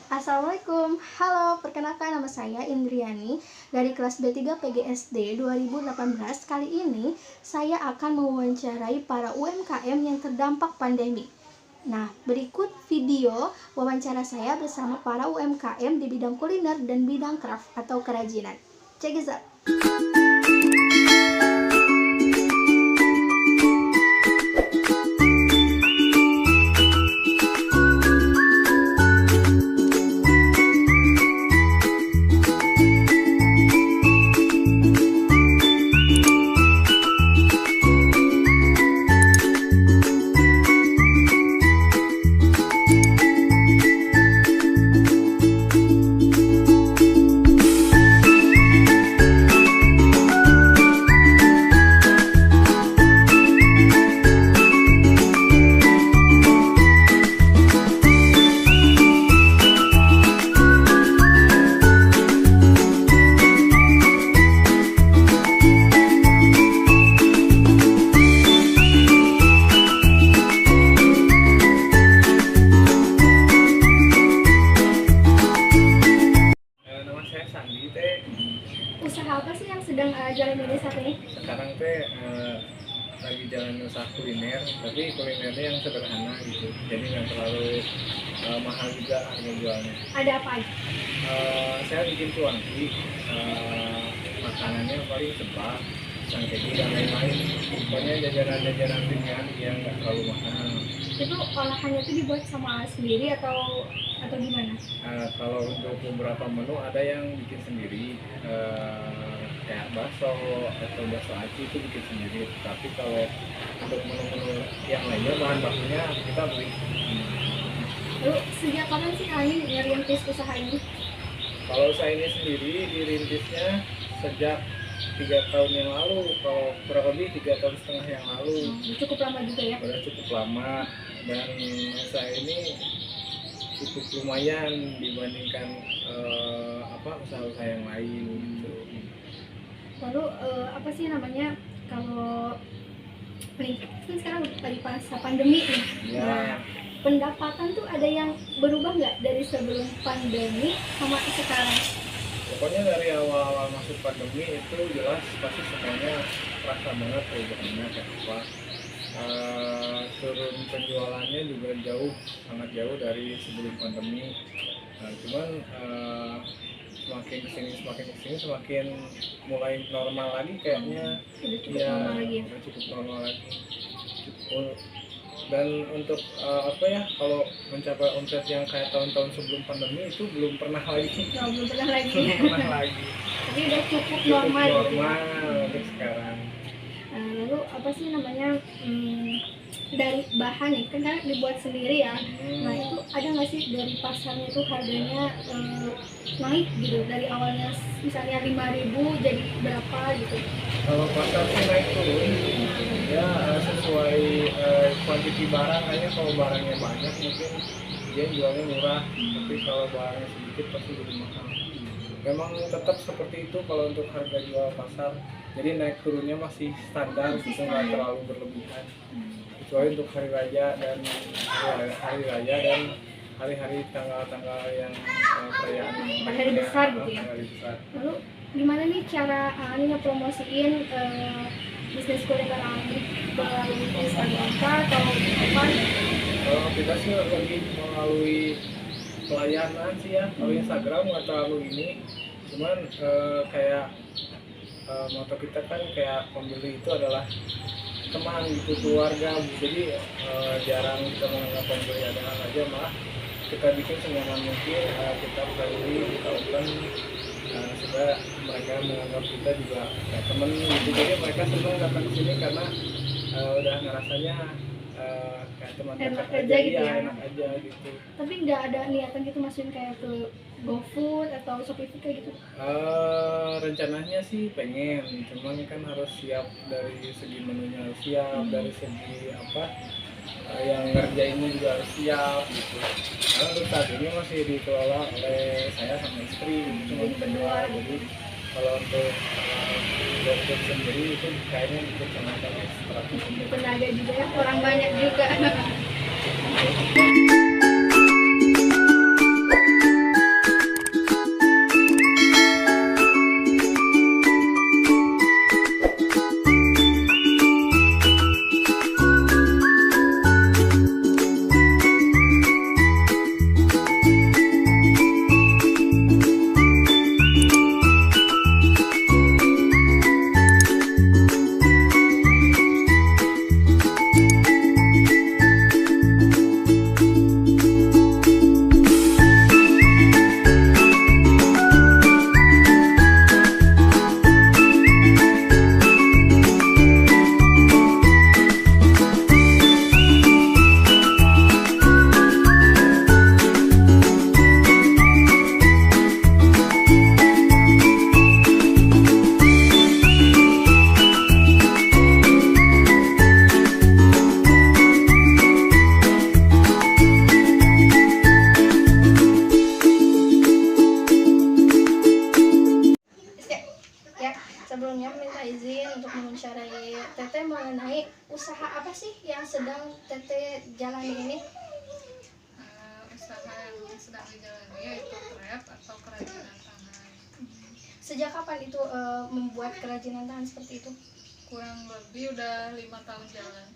Assalamualaikum, halo, perkenalkan nama saya Indriani dari kelas B3 PGSD 2018. Kali ini saya akan mewawancarai para UMKM yang terdampak pandemi. Nah, berikut video wawancara saya bersama para UMKM di bidang kuliner dan bidang craft atau kerajinan. Check it out. Usaha apa sih yang sedang jalanin saat ini? Sekarang teh lagi jalan usaha kuliner, tapi kulinernya yang sederhana gitu, jadi nggak terlalu mahal juga harga jualnya. Ada apa aja? Saya bikin cuanki, makanannya paling cepat, sangkegi dan lain-lain. Pokoknya jajanan-jajanan ringan yang nggak terlalu mahal. Itu olahannya tuh dibuat sama sendiri atau gimana? Kalau untuk beberapa menu ada yang bikin sendiri, kayak bakso atau bakso aci itu bikin sendiri. Tapi kalau untuk menu-menu yang lainnya bahan bakunya kita beli. Lalu sejak kapan sih kalian ngerintis usaha ini? Kalau usaha ini sendiri dirintisnya sejak 3 tahun yang lalu, kalau kurang lebih 3,5 tahun yang lalu. Cukup lama juga ya? Udah cukup lama, dan usaha ini cukup lumayan dibandingkan usaha-usaha yang lain gitu. Lalu apa sih namanya, kalau nih kan sekarang lagi masa pandemi nih. Ya. Nah, pendapatan tuh ada yang berubah nggak dari sebelum pandemi sama sekarang? Pokoknya dari awal-awal masuk pandemi itu jelas pasti semuanya terasa banget perubahannya kayak apa. Turun penjualannya juga sangat jauh dari sebelum pandemi. Cuman semakin kesini semakin mulai normal lagi kayaknya. Udah cukup normal lagi ya? Udah cukup normal lagi. Dan untuk kalau mencapai omset yang kayak tahun-tahun sebelum pandemi itu belum pernah lagi. Belum pernah lagi. Belum pernah lagi. Tapi udah cukup normal gitu ya? Untuk sekarang. Lalu apa sih namanya, dari bahan nih kan kalian dibuat sendiri ya. Nah itu ada nggak sih dari pasarnya itu harganya naik gitu, dari awalnya misalnya 5.000 jadi berapa gitu? Kalau pasar sih naik turun ya, sesuai kuantiti barang. Kayaknya kalau barangnya banyak mungkin dia jualnya murah, tapi kalau barangnya sedikit pasti lebih mahal. Memang tetap seperti itu kalau untuk harga jual pasar, jadi naik turunnya masih standar gitu, nggak terlalu berlebihan. Kecuali untuk hari raya dan hari-hari tanggal-tanggal yang perayaan hari besar gitu ya. Hari besar. Lalu gimana nih cara ini ngepromosiin bisnis kuliner ini melalui Instagram atau apa? Kalau kita sih lebih melalui pelayanan sih ya. Kalau Instagram nggak terlalu ini, cuman kayak moto kita kan kayak pembeli itu adalah teman gitu, keluarga. Jadi jarang kita menganggap pembeli adalah aja, malah kita bikin senyaman mungkin. Kita beli, kita open supaya mereka menganggap kita juga kayak temen gitu. Jadi mereka senang datang ke sini karena udah ngerasanya kayak teman dekat aja gitu ya, enak aja gitu. Tapi nggak ada niatan gitu masukin kayak ke GoFood atau Shopee kayak gitu? Rencananya sih pengen, cuman kan harus siap dari segi menunya, harus siap dari segi yang ngerjainnya juga harus siap gitu. Karena untuk saat ini masih dikelola oleh saya sama istri gitu, cuma berdua. Jadi kalau untuk GoFood sendiri itu kayaknya butuh tenaga ekstra. Tenaga juga ya, orang banyak juga. mengenai usaha apa sih yang sedang Teteh jalani ini? Usaha yang sedang dijalani yaitu krep atau kerajinan tangan. Sejak kapan itu membuat kerajinan tangan seperti itu? Kurang lebih udah 5 tahun jalan.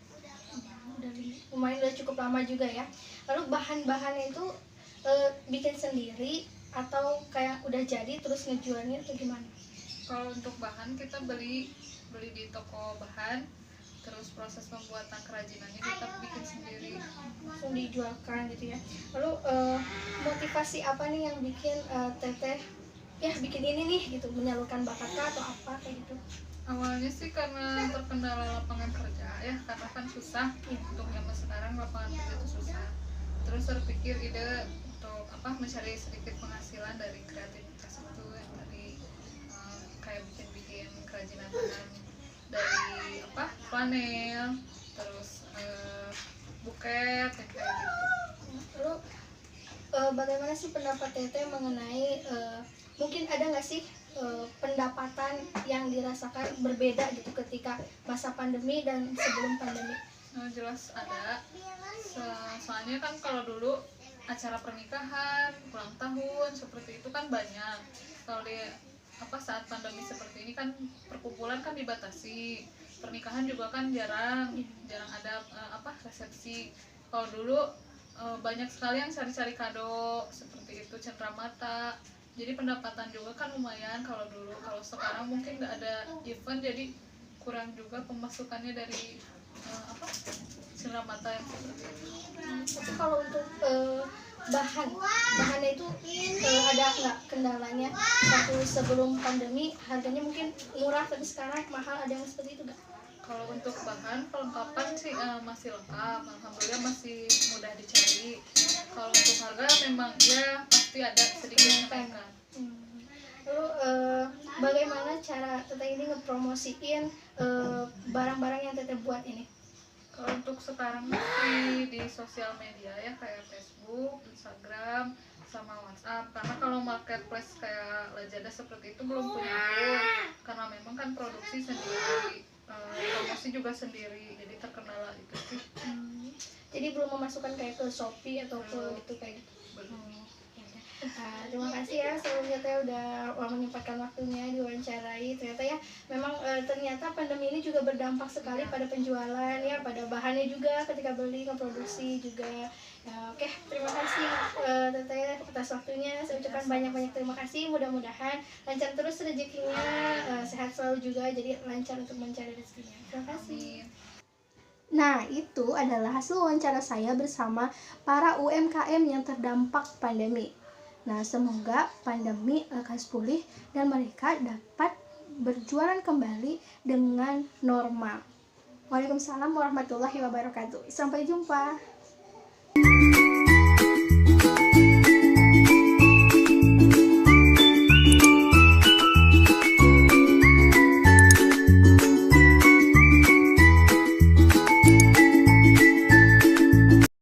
Lumayan udah cukup lama juga ya. Lalu bahan-bahannya itu bikin sendiri atau kayak udah jadi terus ngejualnya atau gimana? Kalau untuk bahan kita beli di toko bahan, terus proses pembuatan kerajinannya kita bikin sendiri. Langsung dijualkan gitu ya. Lalu motivasi apa nih yang bikin Teteh ya bikin ini nih gitu, menyalurkan bakatnya atau apa kayak gitu? Awalnya sih karena terkendala lapangan kerja ya, karena kan susah untuk zaman sekarang lapangan kerja itu susah. Terus terpikir ide untuk mencari sedikit penghasilan dari kreativitas itu, dari kayak bikin kerajinan tangan dari flanel, terus buket kayak gitu. Lalu bagaimana sih pendapat Teteh mengenai mungkin ada nggak sih pendapatan yang dirasakan berbeda gitu ketika masa pandemi dan sebelum pandemi? Jelas ada. Soalnya kan kalau dulu acara pernikahan, ulang tahun seperti itu kan banyak. Kalau di saat pandemi seperti ini kan perkumpulan kan dibatasi. Pernikahan juga kan jarang ada resepsi. Kalau dulu banyak sekali yang cari-cari kado seperti itu, cenderamata. Jadi pendapatan juga kan lumayan kalau dulu. Kalau sekarang mungkin nggak ada event, jadi kurang juga pemasukannya dari cenderamata yang seperti itu. Tapi kalau untuk bahannya itu ada nggak kendalanya? Waktu sebelum pandemi harganya mungkin murah, tapi sekarang mahal, ada yang seperti itu nggak? Kalau untuk bahan perlengkapan sih masih lengkap, alhamdulillah masih mudah dicari. Kalau untuk harga memang ya pasti ada sedikit kenaikan. Lalu bagaimana cara Teteh ini ngepromosiin barang-barang yang Teteh buat ini? Kalau untuk sekarang masih di sosial media ya, kayak Facebook, Instagram, sama WhatsApp. Karena kalau marketplace kayak Lazada seperti itu belum punya akun, karena memang kan produksi sendiri, promosi juga sendiri, jadi terkendala itu sih. Jadi belum memasukkan kayak ke Shopee atau ke gitu kayak gitu. Terima kasih ya sebelumnya Teh udah menyempatkan waktunya diwawancarai. Ternyata ya memang ternyata pandemi ini juga berdampak sekali pada penjualan ya, pada bahannya juga ketika beli, ngeproduksi juga. Oke, terima kasih Teteh atas waktunya. Saya ucapkan banyak-banyak terima kasih. Mudah-mudahan lancar terus rezekinya, sehat selalu juga, jadi lancar untuk mencari rezekinya. Terima kasih. Nah, itu adalah hasil wawancara saya bersama para UMKM yang terdampak pandemi. Nah, semoga pandemi lekas pulih dan mereka dapat berjualan kembali dengan normal. Waalaikumsalam warahmatullahi wabarakatuh. Sampai jumpa.